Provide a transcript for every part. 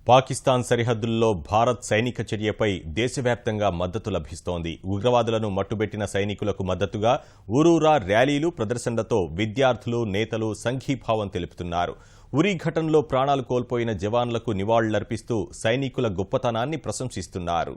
పాకిస్తాన్ సరిహద్దుల్లో భారత్ సైనిక చర్యపై దేశవ్యాప్తంగా మద్దతు లభిస్తోంది. ఉగ్రవాదులను మట్టుబెట్టిన సైనికులకు మద్దతుగా ఊరూరా ర్యాలీలు, ప్రదర్శనలతో విద్యార్థులు, నేతలు సంఘీభావం తెలుపుతున్నారు. ఉరీ ఘటనలో ప్రాణాలు కోల్పోయిన జవాన్లకు నివాళులర్పిస్తూ సైనికుల గొప్పతనాన్ని ప్రశంసిస్తున్నారు.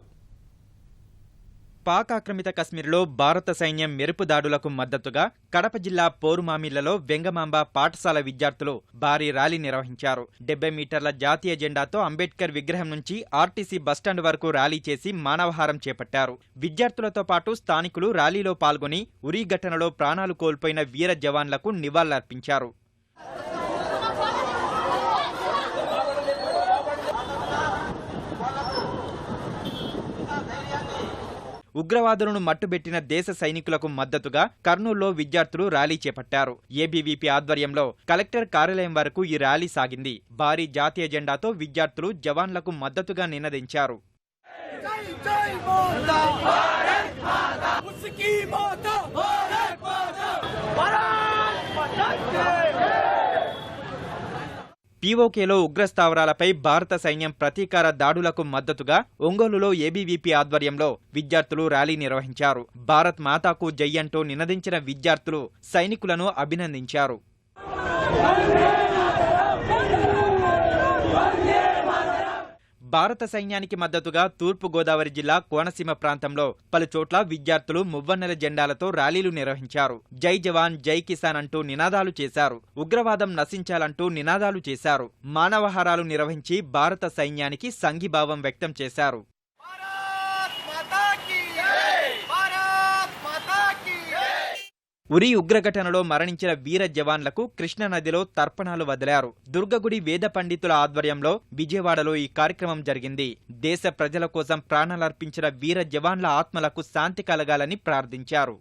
పాక్ ఆక్రమిత కశ్మీర్లో భారత సైన్యం మెరుపు దాడులకు మద్దతుగా కడప జిల్లా పోరుమామిళ్లలో వెంగమాంబ పాఠశాల విద్యార్థులు భారీ ర్యాలీ నిర్వహించారు. 70 మీటర్ల జాతీయ జెండాతో అంబేద్కర్ విగ్రహం నుంచి ఆర్టీసీ బస్టాండ్ వరకు ర్యాలీ చేసి మానవహారం చేపట్టారు. విద్యార్థులతో పాటు స్థానికులు ర్యాలీలో పాల్గొని ఉరీ ఘటనలో ప్రాణాలు కోల్పోయిన వీర జవాన్లకు నివాళులర్పించారు. ఉగ్రవాదులను మట్టుబెట్టిన దేశ సైనికులకు మద్దతుగా కర్నూలులో విద్యార్థులు ర్యాలీ చేపట్టారు. ఏబీవీపీ ఆధ్వర్యంలో కలెక్టర్ కార్యాలయం వరకు ఈ ర్యాలీ సాగింది. భారీ జాతీయ జెండాతో విద్యార్థులు జవాన్లకు మద్దతుగా నినదించారు. పీఓకేలో ఉగ్రస్థావరాలపై భారత సైన్యం ప్రతీకార దాడులకు మద్దతుగా ఒంగోలులో ఏబీవీపీ ఆధ్వర్యంలో విద్యార్థులు ర్యాలీ నిర్వహించారు. భారత్ మాతాకు జై అంటూ నినదించిన విద్యార్థులు సైనికులను అభినందించారు. భారత సైన్యానికి మద్దతుగా తూర్పు గోదావరి జిల్లా కోనసీమ ప్రాంతంలో పలుచోట్ల విద్యార్థులు మువ్వన్నెల జెండాలతో ర్యాలీలు నిర్వహించారు. జై జవాన్, జై కిసాన్ అంటూ నినాదాలు చేశారు. ఉగ్రవాదం నశించాలంటూ నినాదాలు చేశారు. మానవహారాలు నిర్వహించి భారత సైన్యానికి సంఘీభావం వ్యక్తం చేశారు. ఉరీ ఉగ్రఘటనలో మరణించిన వీర జవాన్లకు కృష్ణానదిలో తర్పణాలు వదిలారు. దుర్గగుడి వేద పండితుల ఆధ్వర్యంలో విజయవాడలో ఈ కార్యక్రమం జరిగింది. దేశ ప్రజల కోసం ప్రాణాలర్పించిన వీర జవాన్ల ఆత్మలకు శాంతి కలగాలని ప్రార్థించారు.